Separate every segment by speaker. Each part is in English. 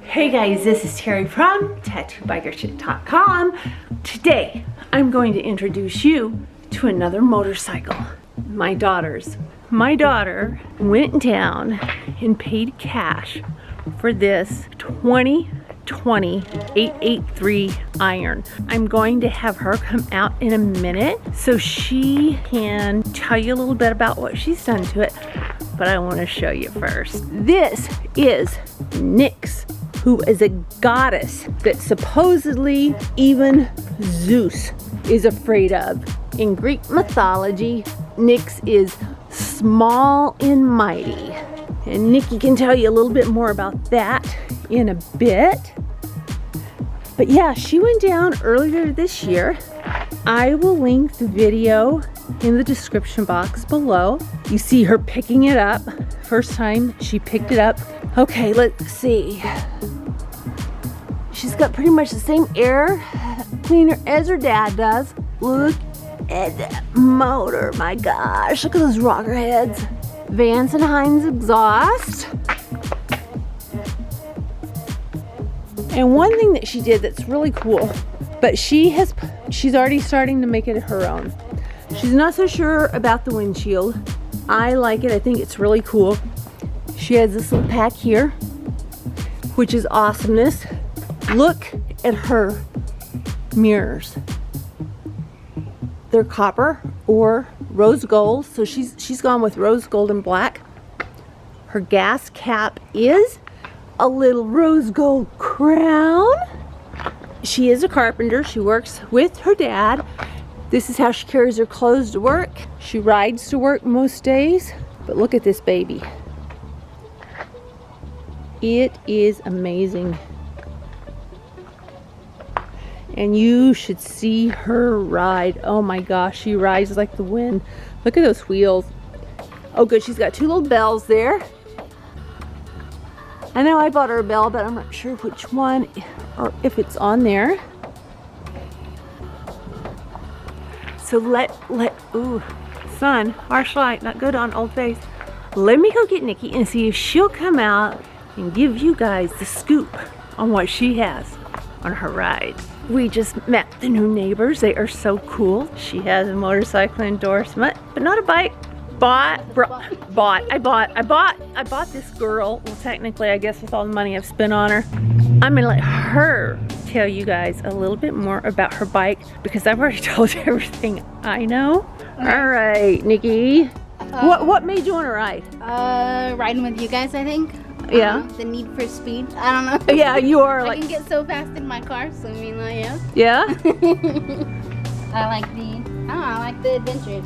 Speaker 1: Hey guys, this is Terry from TattooBikerShit.com. Today, I'm going to introduce you to another motorcycle. My daughter's. My daughter went down and paid cash for this 2020 883 iron. I'm going to have her come out in a minute so she can tell you a little bit about what she's done to it, but I want to show you first. This is Nyx, who is a goddess that supposedly even Zeus is afraid of. In Greek mythology, Nyx is small and mighty. And Nikki can tell you a little bit more about that in a bit. But yeah, she went down earlier this year. I will link the video in the description box below. You see her picking it up. First time she picked it up. Okay, let's see. She's got pretty much the same air cleaner as her dad does. Look at that motor, my gosh. Look at those rocker heads. Vance and Hines exhaust. And one thing that she did that's really cool, but she's already starting to make it her own. She's not so sure about the windshield. I like it. I think it's really cool. She has this little pack here, which is awesomeness. Look at her mirrors. They're copper or rose gold, so she's gone with rose gold and black. Her gas cap is a little rose gold crown. She is a carpenter. She works with her dad. This is how she carries her clothes to work. She rides to work most days, but look at this baby. It is amazing. And you should see her ride. Oh my gosh, she rides like the wind. Look at those wheels. Oh good, she's got two little bells there. I know I bought her a bell, but I'm not sure which one or if it's on there. So ooh, sun, harsh light, not good on old face. Let me go get Nikki and see if she'll come out and give you guys the scoop on what she has on her ride. We just met the new neighbors. They are so cool. She has a motorcycle endorsement, but not a bike. I bought this girl. Well, technically, I guess with all the money I've spent on her, I'm gonna let her tell you guys a little bit more about her bike because I've already told you everything I know. All right, Nikki. What made you want to ride?
Speaker 2: Riding with you guys, I think.
Speaker 1: Yeah.
Speaker 2: The need for speed. I don't know.
Speaker 1: Yeah, you are
Speaker 2: I
Speaker 1: like.
Speaker 2: can get so fast in my car, so I mean, like, yeah.
Speaker 1: Yeah.
Speaker 2: I like the adventure.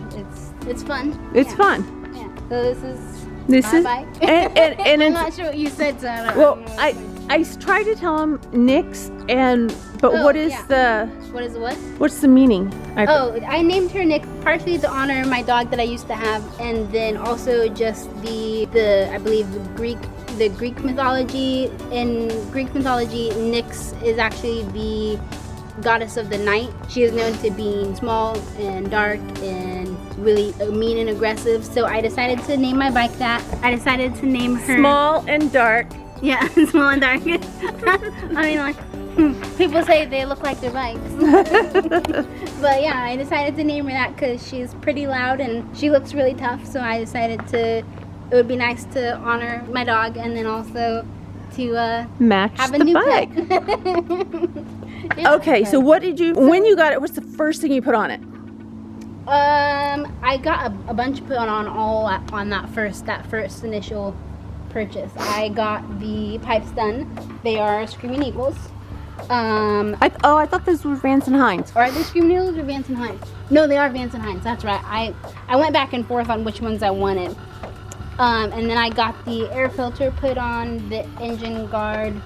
Speaker 2: It's fun.
Speaker 1: It's
Speaker 2: yeah.
Speaker 1: fun.
Speaker 2: Yeah. So this is my bike.
Speaker 1: And
Speaker 2: I'm not sure what you said, so I don't
Speaker 1: well,
Speaker 2: know.
Speaker 1: I tried to tell him Nyx, but what is what's the meaning?
Speaker 2: I named her Nyx partially to honor my dog that I used to have, and then also just the I believe the Greek mythology. In Greek mythology, Nyx is actually the goddess of the night. She is known to being small and dark and really mean and aggressive. So I decided to name my bike that. I decided to name her
Speaker 1: Small and Dark.
Speaker 2: Yeah, small and dark. I mean, like, people say they look like their bikes. But yeah, I decided to name her that because she's pretty loud and she looks really tough. So I decided it would be nice to honor my dog and then also to
Speaker 1: match
Speaker 2: have a
Speaker 1: the
Speaker 2: new
Speaker 1: bike.
Speaker 2: Pet. Yeah,
Speaker 1: okay, so when you got it, what's the first thing you put on it?
Speaker 2: I got a bunch put on that first initial purchase. I got the pipe stun. They are Screaming Eagles.
Speaker 1: I thought those were Vance and Hines.
Speaker 2: Are they Screaming Eagles or Vance and Hines? No, they are Vance and Hines. That's right. I went back and forth on which ones I wanted. And then I got the air filter put on, the engine guard.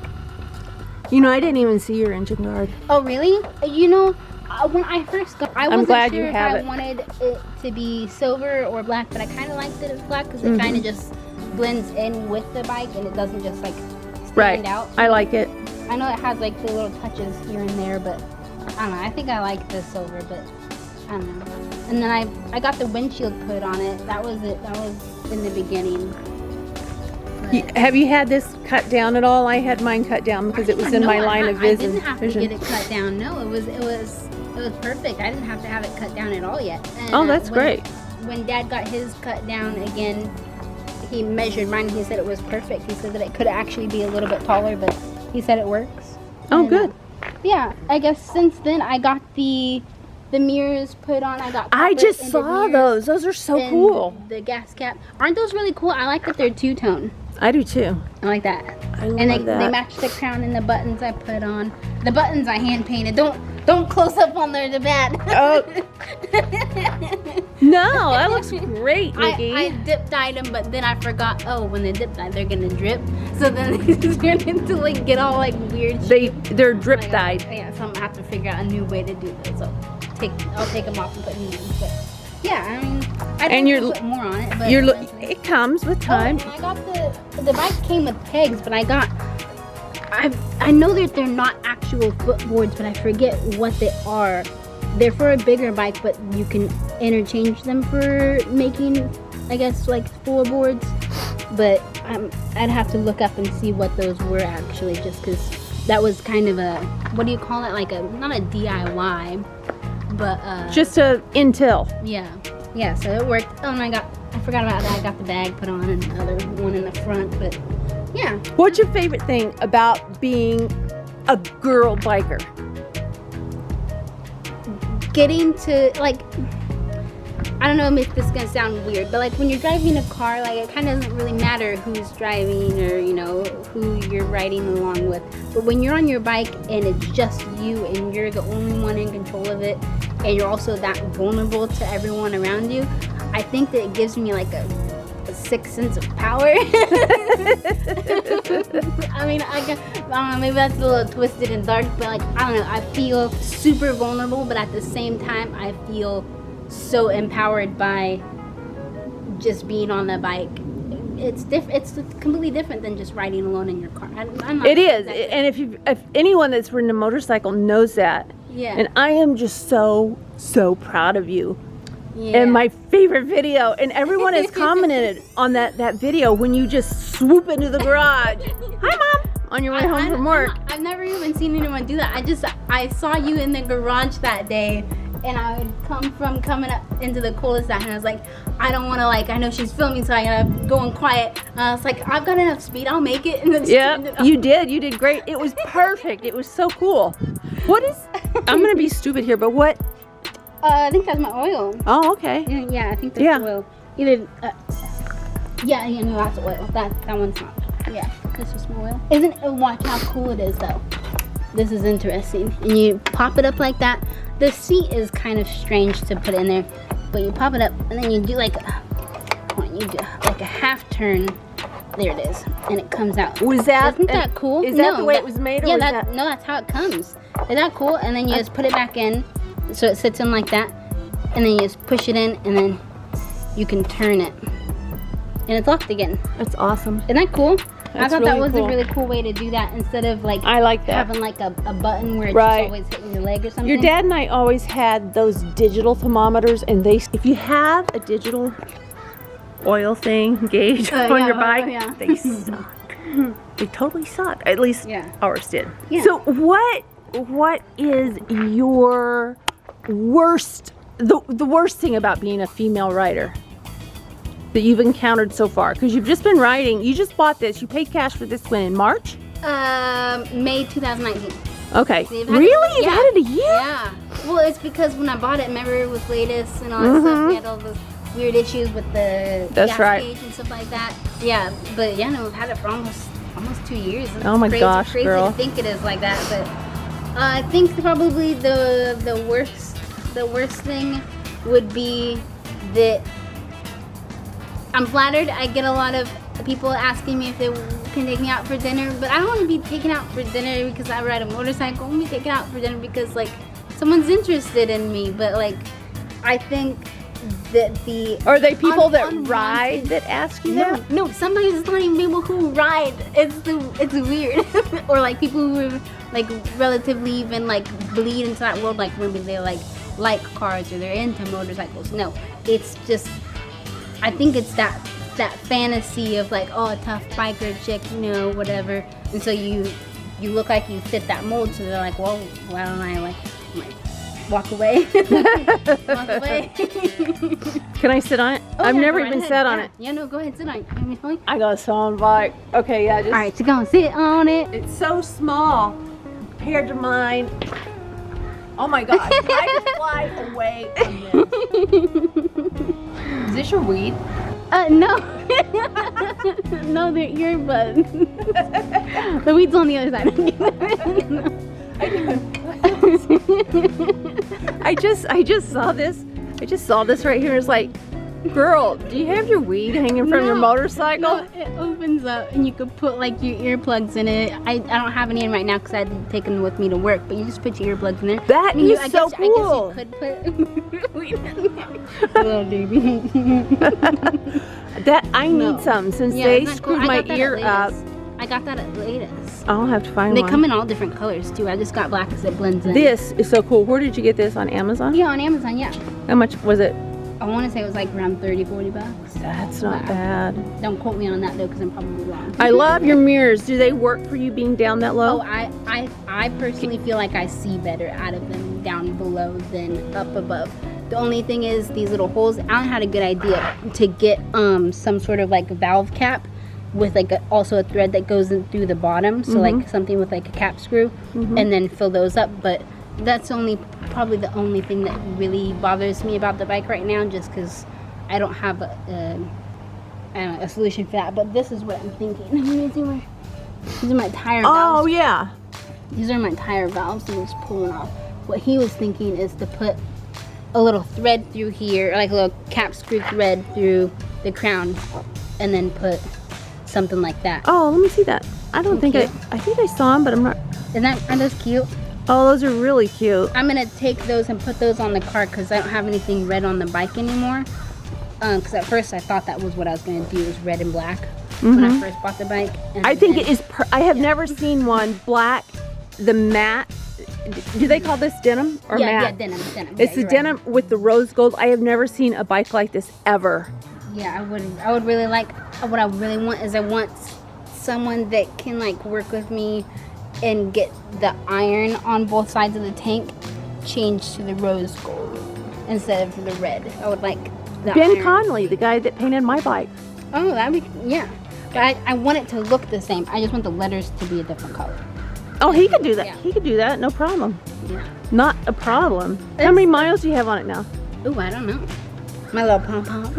Speaker 1: You know, I didn't even see your engine guard.
Speaker 2: Oh, really? You know, when I first got, I wasn't
Speaker 1: glad
Speaker 2: sure
Speaker 1: you
Speaker 2: if
Speaker 1: have
Speaker 2: I
Speaker 1: it.
Speaker 2: wanted it to be silver or black, but I kind of liked it as black because it kind of just blends in with the bike and it doesn't just like stand out.
Speaker 1: I like it.
Speaker 2: I know it has like the little touches here and there, but I don't know. I think I like the silver, but I don't know. And then I got the windshield put on it. That was it. That was in the beginning. But
Speaker 1: Have you had this cut down at all? I had mine cut down because it was in my line of vision.
Speaker 2: I didn't have to get it cut down. No, it was perfect. I didn't have to have it cut down at all yet. And,
Speaker 1: oh, that's great.
Speaker 2: When Dad got his cut down again, he measured mine and he said it was perfect. He said that it could actually be a little bit taller, but he said it works.
Speaker 1: Oh,
Speaker 2: and,
Speaker 1: good.
Speaker 2: Yeah, I guess since then I got the mirrors put on.
Speaker 1: I just saw those. Those are so cool.
Speaker 2: The gas cap. Aren't those really cool? I like that they're two-tone.
Speaker 1: I do too.
Speaker 2: I like that.
Speaker 1: I love
Speaker 2: and
Speaker 1: that.
Speaker 2: They match the crown and the buttons I put on. The buttons I hand painted. Don't close up on there, the bad.
Speaker 1: Oh. No, that looks great, Nikki.
Speaker 2: I dip dyed them, but then I forgot. Oh, when they dip dye, they're gonna drip. So then they just turn into like get all like weird.
Speaker 1: They're drip dyed.
Speaker 2: Yeah, so I'm gonna have to figure out a new way to do this. So I'll take them off and put new ones. But yeah, I mean, I think put more on it. But
Speaker 1: it comes with time.
Speaker 2: Oh, and I got the bike came with pegs, but I know that they're not actual footboards, but I forget what they are. They're for a bigger bike, but you can interchange them for making, I guess, like floorboards. But I'd have to look up and see what those were actually, just because that was kind of a, what do you call it? Like not a DIY, but
Speaker 1: just a intel.
Speaker 2: Yeah. So it worked. Oh, and I forgot about that. I got the bag put on and the other one in the front, but yeah.
Speaker 1: What's your favorite thing about being a girl biker?
Speaker 2: Getting to, like, I don't know if this is gonna sound weird, but like when you're driving a car, like it kind of doesn't really matter who's driving or, you know, who you're riding along with. But when you're on your bike and it's just you and you're the only one in control of it, and you're also that vulnerable to everyone around you, I think that it gives me like a sixth sense of power. I mean, I don't know, maybe that's a little twisted and dark, but like, I don't know, I feel super vulnerable, but at the same time, I feel so empowered by just being on the bike. It's completely different than just riding alone in your car.
Speaker 1: It is, and if anyone that's ridden a motorcycle knows that,
Speaker 2: yeah.
Speaker 1: And I am just so proud of you.
Speaker 2: Yeah.
Speaker 1: And my favorite video, and everyone has commented on that video when you just swoop into the garage. Hi, Mom! On your way home from work.
Speaker 2: I've never even seen anyone do that. I saw you in the garage that day, and I would coming up into the cul-de-sac, and I was like, I don't want to, like, I know she's filming, so I gotta go in quiet. And I was like, I've got enough speed, I'll make it. And then
Speaker 1: you did great. It was perfect. It was so cool. What is, I'm gonna be stupid here, but what?
Speaker 2: I think that's my oil.
Speaker 1: Oh, okay.
Speaker 2: Yeah, I think that's oil. Either, no, that's oil. That one's not. Yeah, that's just my oil. Watch how cool it is, though. This is interesting. And you pop it up like that. The seat is kind of strange to put in there, but you pop it up and then you do like a half turn. There it is, and it comes out.
Speaker 1: Isn't
Speaker 2: that cool?
Speaker 1: Is that the way it was made?
Speaker 2: Or no, that's how it comes. Is that cool? And then you just put it back in. So it sits in like that, and then you just push it in, and then you can turn it, and it's locked again.
Speaker 1: That's awesome.
Speaker 2: Isn't that cool? I thought that was
Speaker 1: cool.
Speaker 2: a really cool way to do that instead of like
Speaker 1: I like that.
Speaker 2: having like a button where it's just always hitting your leg or something.
Speaker 1: Your dad and I always had those digital thermometers, and if you have a digital oil gauge on your bike, they suck. They totally suck. At least ours did.
Speaker 2: Yeah.
Speaker 1: So what is your the worst thing about being a female rider that you've encountered so far? Because you've just been riding, you just bought this, you paid cash for this when, in March?
Speaker 2: May 2019.
Speaker 1: Okay. Really? You've had it a year?
Speaker 2: Yeah. Well, it's because when I bought it, remember it was latest and all that stuff, we had all those weird issues with the gas gauge and stuff like that. Yeah, but yeah, no, we've had it for almost 2 years. It's
Speaker 1: oh my gosh,
Speaker 2: crazy
Speaker 1: girl.
Speaker 2: to think it is like that, but I think probably the worst thing would be that I'm flattered. I get a lot of people asking me if they can take me out for dinner, but I don't want to be taken out for dinner because I ride a motorcycle. I want to be taken out for dinner because like someone's interested in me. But like I think that
Speaker 1: are they people that ride that ask you that?
Speaker 2: No, sometimes it's not even people who ride. It's weird. Or like people who are like relatively even like bleed into that world, like maybe they like cars or they're into motorcycles. No, it's just I think it's that that fantasy of like, oh, a tough biker chick, you know, whatever. And so you look like you fit that mold. So they're like, well, why don't I like walk away? Walk away.
Speaker 1: Can I sit on it?
Speaker 2: Oh,
Speaker 1: I've
Speaker 2: yeah,
Speaker 1: never
Speaker 2: go right
Speaker 1: even
Speaker 2: ahead.
Speaker 1: sat on
Speaker 2: Yeah.
Speaker 1: it.
Speaker 2: Yeah, no, go ahead, sit on it. You want me to
Speaker 1: I got a sound bike. Okay, yeah, just.
Speaker 2: All right, so go and sit on it.
Speaker 1: It's so small compared to mine. Oh my god, I just fly away from this. Is this your weed?
Speaker 2: No. No, they're earbuds. The weed's on the other side.
Speaker 1: I just saw this. I just saw this right here. It's like, girl, do you have your weed hanging from your motorcycle?
Speaker 2: No, it opens up and you could put like your earplugs in it. I don't have any in right now because I had to take them with me to work, but you just put your earplugs in there.
Speaker 1: That is so cool.
Speaker 2: I guess you could put weed in there. Little baby.
Speaker 1: That I need some since
Speaker 2: Yeah,
Speaker 1: they
Speaker 2: isn't that cool?
Speaker 1: screwed
Speaker 2: I
Speaker 1: my
Speaker 2: got that
Speaker 1: ear
Speaker 2: at
Speaker 1: up.
Speaker 2: Latest. I got that at latest.
Speaker 1: I'll have to find
Speaker 2: They
Speaker 1: one.
Speaker 2: come in all different colors too. I just got black because it blends in.
Speaker 1: This is so cool. Where did you get this? On Amazon?
Speaker 2: Yeah, on Amazon, yeah.
Speaker 1: How much was it?
Speaker 2: I want to say it was like around 30, 40 bucks.
Speaker 1: That's not bad.
Speaker 2: Don't quote me on that though, because I'm probably wrong.
Speaker 1: I love your mirrors. Do they work for you being down that low?
Speaker 2: Oh, I personally feel like I see better out of them down below than up above. The only thing is these little holes. Alan had a good idea to get some sort of like valve cap with like also a thread that goes in through the bottom. So like something with like a cap screw, and then fill those up. But that's probably the only thing that really bothers me about the bike right now, just because I don't have a solution for that. But this is what I'm thinking. These are my tire valves.
Speaker 1: Oh yeah.
Speaker 2: These are my tire valves that I'm just pulling off. What he was thinking is to put a little thread through here, like a little cap screw thread through the crown, and then put something like that.
Speaker 1: Oh, let me see that. I don't think I think I saw them, but I'm not.
Speaker 2: Aren't those cute?
Speaker 1: Oh, those are really cute.
Speaker 2: I'm gonna take those and put those on the car because I don't have anything red on the bike anymore. Because at first I thought that was what I was gonna do, was red and black when I first bought the bike. And
Speaker 1: I think it is. I have never seen one black, the matte. Do they call this denim or matte?
Speaker 2: Yeah, denim.
Speaker 1: It's the denim with the rose gold. I have never seen a bike like this ever.
Speaker 2: Yeah, I would really like. What I really want is I want someone that can like work with me and get the iron on both sides of the tank changed to the rose gold instead of the red. I would like the
Speaker 1: Ben
Speaker 2: iron.
Speaker 1: Conley, the guy that painted my bike.
Speaker 2: Oh, that'd be, yeah. But I want it to look the same. I just want the letters to be a different color.
Speaker 1: Oh, he could do that.
Speaker 2: Yeah.
Speaker 1: He could do that. No problem.
Speaker 2: Yeah.
Speaker 1: Not a problem. How many miles do you have on it now?
Speaker 2: Ooh, I don't know. My little pom-pom.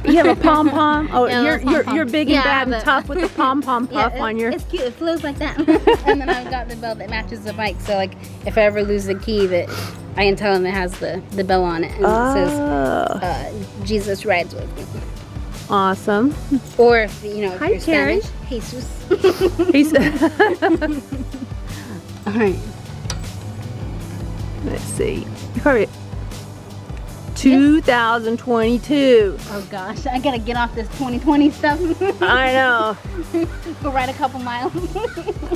Speaker 1: You have a pom-pom? Oh,
Speaker 2: Yeah, a little pom-pom.
Speaker 1: you're big
Speaker 2: Yeah,
Speaker 1: and bad and
Speaker 2: but-
Speaker 1: tough with the pom-pom puff on your...
Speaker 2: It's cute. It flows like that. And then I've got the bell that matches the bike. So like, if I ever lose the key, that I can tell him it has the bell on it and it says, Jesus rides with me.
Speaker 1: Awesome.
Speaker 2: Or if if
Speaker 1: Hi,
Speaker 2: you're
Speaker 1: Carrie.
Speaker 2: Spanish, Jesus.
Speaker 1: He's...
Speaker 2: All right.
Speaker 1: Let's see. Probably 2022.
Speaker 2: Oh gosh, I gotta get off this 2020 stuff.
Speaker 1: I know.
Speaker 2: Go ride a couple miles.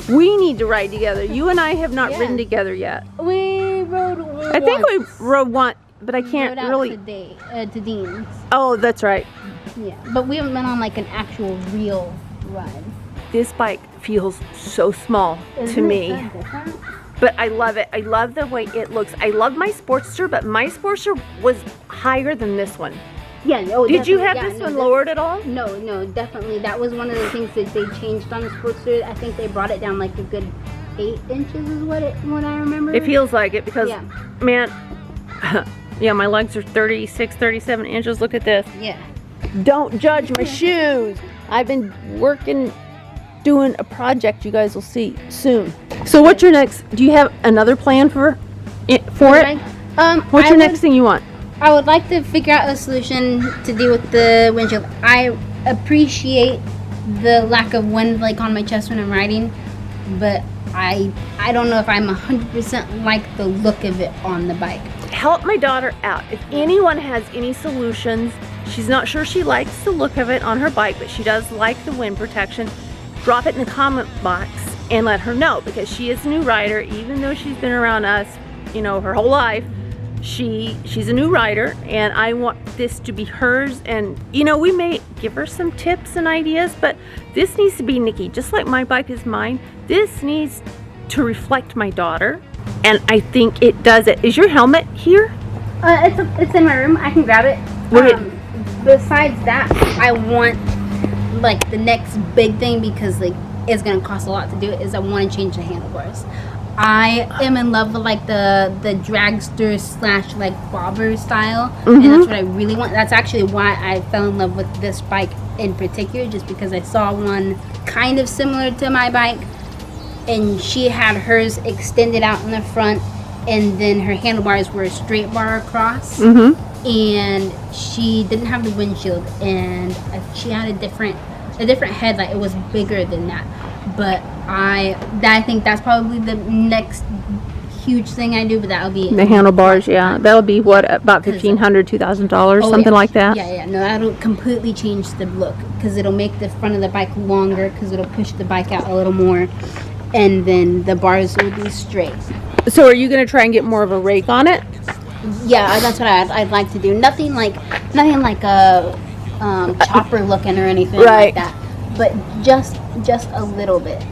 Speaker 1: We need to ride together. You and I have not
Speaker 2: Yeah.
Speaker 1: ridden together yet.
Speaker 2: We rode.
Speaker 1: I think we rode one, but I can't
Speaker 2: rode out
Speaker 1: really...
Speaker 2: today to Dean's.
Speaker 1: Oh, that's right.
Speaker 2: Yeah, but we haven't been on like an actual real ride.
Speaker 1: This bike feels so small to me. But I love it. I love the way it looks. I love my Sportster, but my Sportster was higher than this one.
Speaker 2: Yeah. Oh,
Speaker 1: Did you
Speaker 2: definitely.
Speaker 1: have
Speaker 2: Yeah,
Speaker 1: this
Speaker 2: no,
Speaker 1: one
Speaker 2: that-
Speaker 1: lowered at all?
Speaker 2: No, definitely. That was one of the things that they changed on the Sportster. I think they brought it down like a good 8 inches is what I remember.
Speaker 1: It feels like it because,
Speaker 2: Yeah.
Speaker 1: man, yeah, my legs are 36, 37 inches. Look at this.
Speaker 2: Yeah.
Speaker 1: Don't judge my shoes. I've been working, doing a project you guys will see soon. So what's your next, do you have another plan for it? What's your next thing you want?
Speaker 2: I would like to figure out a solution to deal with the windshield. I appreciate the lack of wind like on my chest when I'm riding, but I don't know if I'm 100% like the look of it on the bike.
Speaker 1: Help my daughter out. If anyone has any solutions, she's not sure she likes the look of it on her bike, but she does like the wind protection, drop it in the comment box and let her know, because she is a new rider, even though she's been around us, her whole life. she's a new rider, and I want this to be hers. And you know, we may give her some tips and ideas, but this needs to be Nikki, just like my bike is mine. This needs to reflect my daughter, and I think it does it. Is your helmet here?
Speaker 2: It's in my room. I can grab it. Besides that, I want like the next big thing, because like it's gonna cost a lot to do it, is I want to change the handlebars. I am in love with like the dragster / like bobber style, and that's what I really want. That's actually why I fell in love with this bike in particular, just because I saw one kind of similar to my bike, and she had hers extended out in the front, and then her handlebars were a straight bar across, and she didn't have the windshield, and she had a different headlight. It was bigger than that. But I think that's probably the next huge thing I do, but that'll be
Speaker 1: the handlebars. Yeah, that'll be what, about $1,500, $2,000, something like that.
Speaker 2: Yeah. No, that'll completely change the look, because it'll make the front of the bike longer, because it'll push the bike out a little more, and then the bars will be straight.
Speaker 1: So, are you gonna try and get more of a rake on it?
Speaker 2: Yeah, that's what I'd like to do. Nothing like a chopper looking or anything like that, but just a little bit.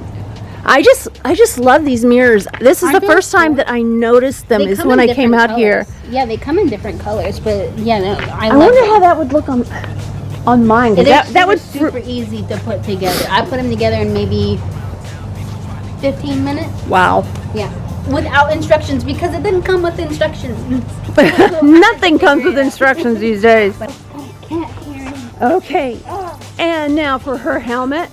Speaker 1: I just love these mirrors. This is the first time that I noticed them, is when I came out here.
Speaker 2: Yeah, they come in different colors, but yeah, no,
Speaker 1: I wonder how that would look on mine. That would
Speaker 2: super easy to put together. I put them together in maybe 15 minutes.
Speaker 1: Wow.
Speaker 2: Yeah. Without instructions, because it didn't come with instructions.
Speaker 1: Nothing comes with instructions these days.
Speaker 2: But I can't hear him.
Speaker 1: Okay. And now for her helmet.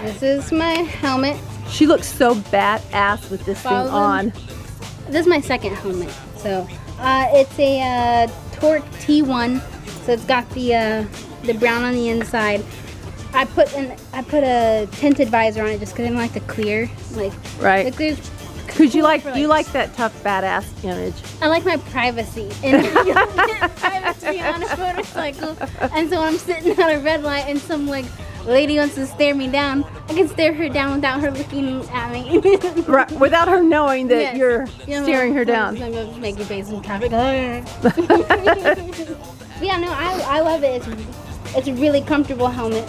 Speaker 2: This is my helmet.
Speaker 1: She looks so badass with this thing on.
Speaker 2: This is my second helmet. So it's a Torque T1. So it's got the brown on the inside. I put a tinted visor on it just because I didn't like the clear.
Speaker 1: Right.
Speaker 2: The clear's
Speaker 1: because you like that tough badass image.
Speaker 2: I like my privacy, and you get privacy on a motorcycle. And so when I'm sitting at a red light and some like lady wants to stare me down, I can stare her down without her looking at me.
Speaker 1: Right, without her knowing that you're staring her down.
Speaker 2: I'm going to make you face in traffic. Yeah, no, I love it. It's a really comfortable helmet.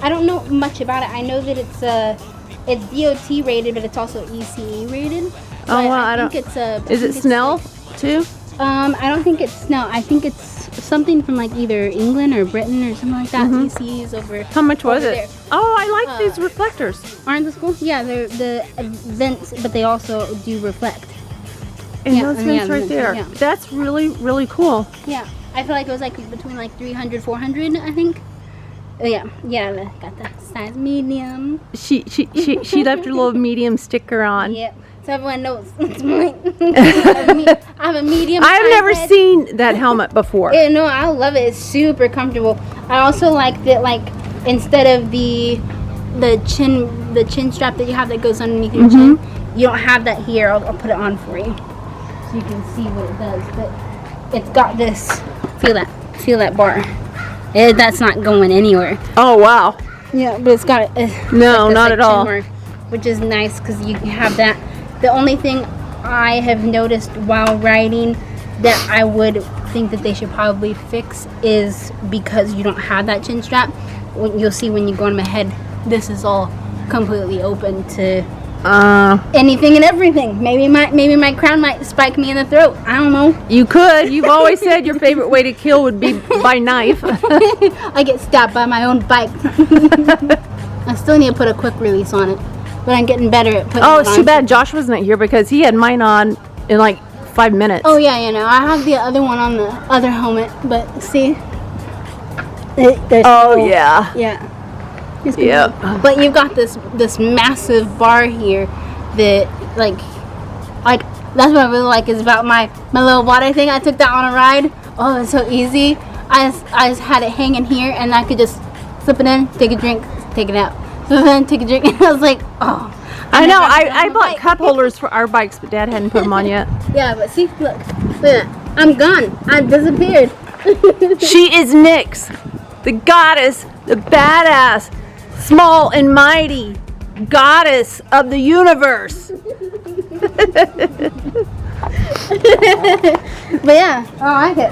Speaker 2: I don't know much about it. I know that it's DOT rated, but it's also ECE rated.
Speaker 1: Oh, well, I don't. Is it Snell too?
Speaker 2: I don't think it's Snell. I think it's something from like either England or Britain or something like that. ECE is over.
Speaker 1: How much was it?
Speaker 2: There.
Speaker 1: Oh, I like these reflectors.
Speaker 2: Aren't those cool? Yeah, they're the vents, but they also do reflect.
Speaker 1: And those vents right there. Yeah. That's really, really cool.
Speaker 2: Yeah, I feel like it was like between like 300, 400, I think. Oh, yeah, got the size medium.
Speaker 1: She left her little medium sticker on.
Speaker 2: Yep. So everyone knows it's mine. I have a medium.
Speaker 1: I've never seen that helmet before.
Speaker 2: Yeah, no, I love it. It's super comfortable. I also like that, like, instead of the chin strap that you have that goes underneath your chin, you don't have that here. I'll put it on for you so you can see what it does. But it's got this. Feel that bar. That's not going anywhere.
Speaker 1: Oh, wow.
Speaker 2: Yeah, but it's got
Speaker 1: no, like not at all.
Speaker 2: Mark, which is nice because you have that. The only thing I have noticed while riding that I would think that they should probably fix is because you don't have that chin strap. You'll see when you go on my head, this is all completely open to anything and everything. Maybe my crown might spike me in the throat. I don't know.
Speaker 1: You could. You've always said your favorite way to kill would be by knife.
Speaker 2: I get stabbed by my own bike. I still need to put a quick release on it, but I'm getting better at putting it on.
Speaker 1: It's too bad Josh wasn't here because he had mine on in like 5 minutes.
Speaker 2: Oh yeah, you know, I have the other one on the other helmet, but see.
Speaker 1: Yeah.
Speaker 2: Yeah.
Speaker 1: Yeah.
Speaker 2: But you've got this massive bar here that like that's what I really like is about my little water thing. I took that on a ride. Oh, it's so easy. I just had it hanging here and I could just slip it in, take a drink, take it out. So then take a drink and I was like, oh.
Speaker 1: I know. I bought cup holders for our bikes, but Dad hadn't put them on yet.
Speaker 2: Yeah, but see, look, I'm gone. I disappeared.
Speaker 1: She is Nyx, the goddess, the badass, small and mighty goddess of the universe.
Speaker 2: But yeah, I like it.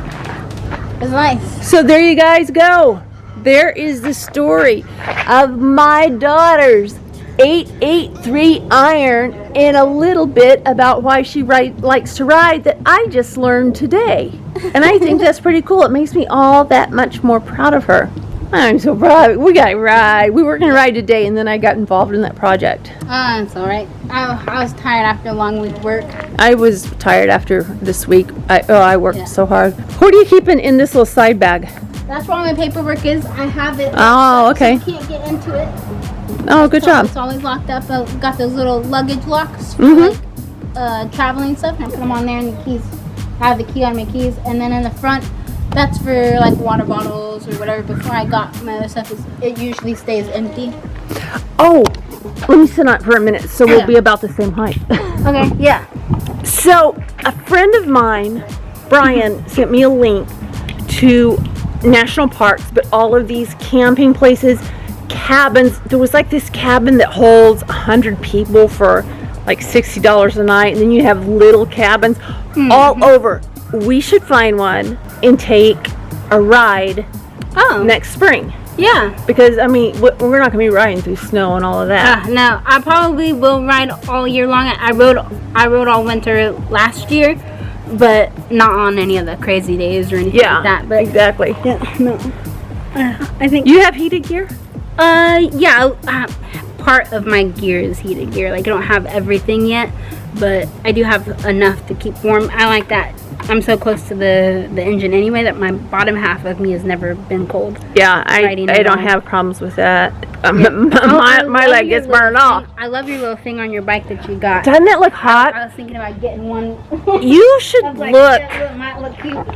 Speaker 2: It's nice.
Speaker 1: So there you guys go. There is the story of my daughter's 883 iron and a little bit about why she likes to ride that I just learned today. And I think that's pretty cool. It makes me all that much more proud of her. I'm so proud. We got to ride. We were going to ride today, and then I got involved in that project.
Speaker 2: It's all right. I was tired after a long week of work.
Speaker 1: I was tired after this week. I worked so hard. What are you keeping in this little side bag?
Speaker 2: That's where all my paperwork is. I have it.
Speaker 1: Oh, okay.
Speaker 2: So you can't get into it.
Speaker 1: Oh, good job.
Speaker 2: It's always locked up. I've got those little luggage locks for traveling stuff, and I put them on there, and the keys. I have the key on my keys, and then in the front, that's for like water bottles or whatever. Before I got my other stuff, it usually stays empty.
Speaker 1: Oh, let me sit on it for a minute so we'll be about the same height.
Speaker 2: Okay, yeah.
Speaker 1: So, a friend of mine, Brian, sent me a link to national parks, but all of these camping places, cabins. There was like this cabin that holds 100 people for like $60 a night, and then you have little cabins all over. We should find one and take a ride next spring.
Speaker 2: Yeah.
Speaker 1: Because, I mean, we're not going to be riding through snow and all of that.
Speaker 2: No, I probably will ride all year long. I rode all winter last year, but not on any of the crazy days or anything like that. But
Speaker 1: exactly.
Speaker 2: Yeah, no. I think...
Speaker 1: You have heated gear?
Speaker 2: Yeah. Part of my gear is heated gear. Like, I don't have everything yet, but I do have enough to keep warm. I like that. I'm so close to the engine anyway that my bottom half of me has never been cold.
Speaker 1: Yeah, I don't have problems with that. My leg gets burned off.
Speaker 2: I love your little thing on your bike that you got.
Speaker 1: Doesn't it look hot?
Speaker 2: I was thinking about getting one.
Speaker 1: You should look.
Speaker 2: It might look cute.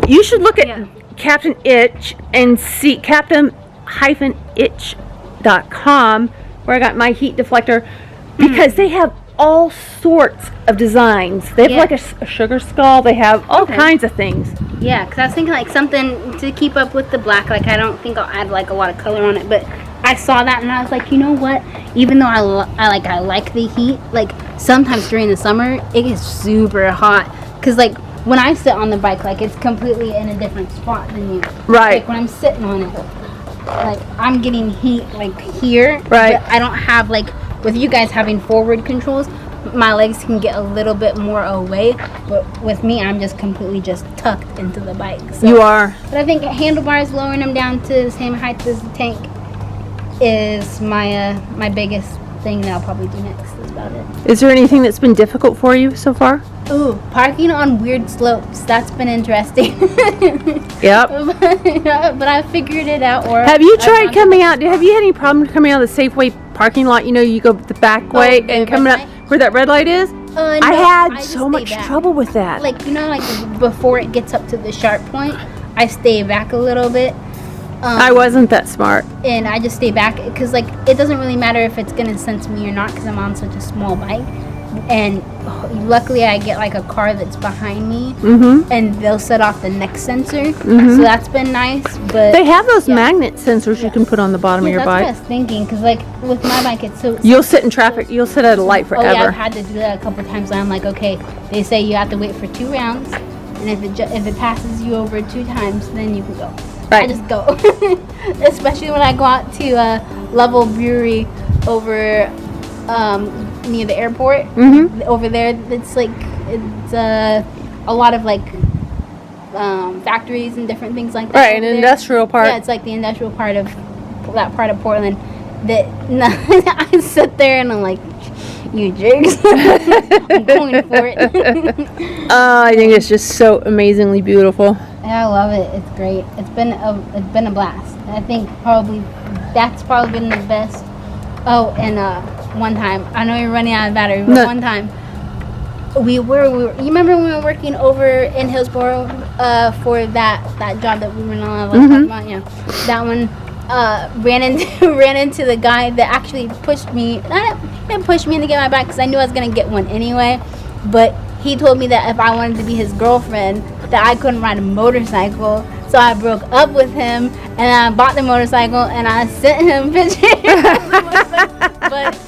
Speaker 1: You should look at Captain Itch and see captain-itch.com where I got my heat deflector, because they have all sorts of designs. They have like a sugar skull. They have all kinds of things.
Speaker 2: Yeah, because I was thinking like something to keep up with the black. Like, I don't think I'll add like a lot of color on it, but I saw that and I was like, you know what? Even though I like the heat, like sometimes during the summer it gets super hot. Because like when I sit on the bike, like it's completely in a different spot than you.
Speaker 1: Right.
Speaker 2: Like when I'm sitting on it, like I'm getting heat like here.
Speaker 1: Right.
Speaker 2: But I don't have like, with you guys having forward controls, my legs can get a little bit more away, but with me, I'm just completely just tucked into the bike. So,
Speaker 1: you are.
Speaker 2: But I think handlebars, lowering them down to the same height as the tank, is my my biggest thing that I'll probably do next. That's about it.
Speaker 1: Is there anything that's been difficult for you so far?
Speaker 2: Ooh, parking on weird slopes. That's been interesting.
Speaker 1: Yep.
Speaker 2: But I figured it out. Or
Speaker 1: have you tried coming out? Have you had any problem coming out of the Safeway parking lot? You know, you go the back way and coming up where that red light is?
Speaker 2: No,
Speaker 1: I had so much trouble with that.
Speaker 2: Like, you know, like before it gets up to the sharp point, I stay back a little bit.
Speaker 1: I wasn't that smart.
Speaker 2: And I just stay back because, like, it doesn't really matter if it's going to sense me or not because I'm on such a small bike. And luckily I get like a car that's behind me, and they'll set off the next sensor, so that's been nice. But
Speaker 1: they have those magnet sensors you can put on the bottom of your bike.
Speaker 2: That's what I was thinking, because like with my bike it's so...
Speaker 1: You'll sit in traffic, you'll sit at a light forever.
Speaker 2: Oh yeah, I've had to do that a couple of times. I'm like, okay, they say you have to wait for 2 rounds, and if it passes you over 2 times, then you can go.
Speaker 1: Right.
Speaker 2: I just go. Especially when I go out to Level Brewery over near the airport. Over there, it's like it's a lot of like factories and different things like that.
Speaker 1: Right, an industrial part.
Speaker 2: Yeah, it's like the industrial part of that part of Portland. That I sit there and I'm like, you jerks. I'm going for it.
Speaker 1: I think it's just so amazingly beautiful.
Speaker 2: Yeah, I love it. It's great. It's been a blast. I think that's probably been the best. Oh, and one time, I know you're running out of battery, but one time we were you remember when we were working over in Hillsboro for that job that we were not talking about? Yeah, that one ran into the guy that actually pushed me. He didn't push me to get my bike because I knew I was gonna get one anyway, but he told me that if I wanted to be his girlfriend, that I couldn't ride a motorcycle. So I broke up with him, and I bought the motorcycle, and I sent him pictures. But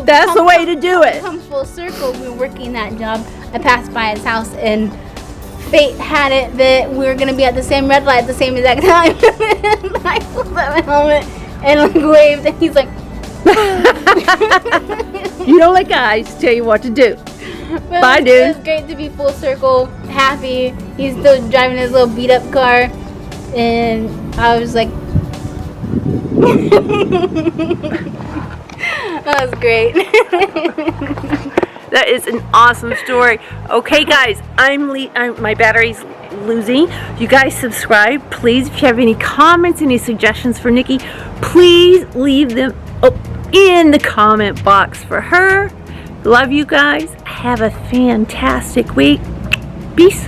Speaker 1: That's the way to do it.
Speaker 2: Come full circle. We were working that job. I passed by his house, and fate had it that we were gonna be at the same red light at the same exact time. I pulled up my helmet and like waved, and he's like,
Speaker 1: You don't let guys tell you what to do.
Speaker 2: but
Speaker 1: Bye, dude.
Speaker 2: It was great to be full circle, happy. He's still driving his little beat up car, and I was like, that was great.
Speaker 1: That is an awesome story. Okay, guys, my battery's losing. You guys subscribe, please. If you have any comments, any suggestions for Nikki, please leave them in the comment box for her. Love you guys. Have a fantastic week. Peace.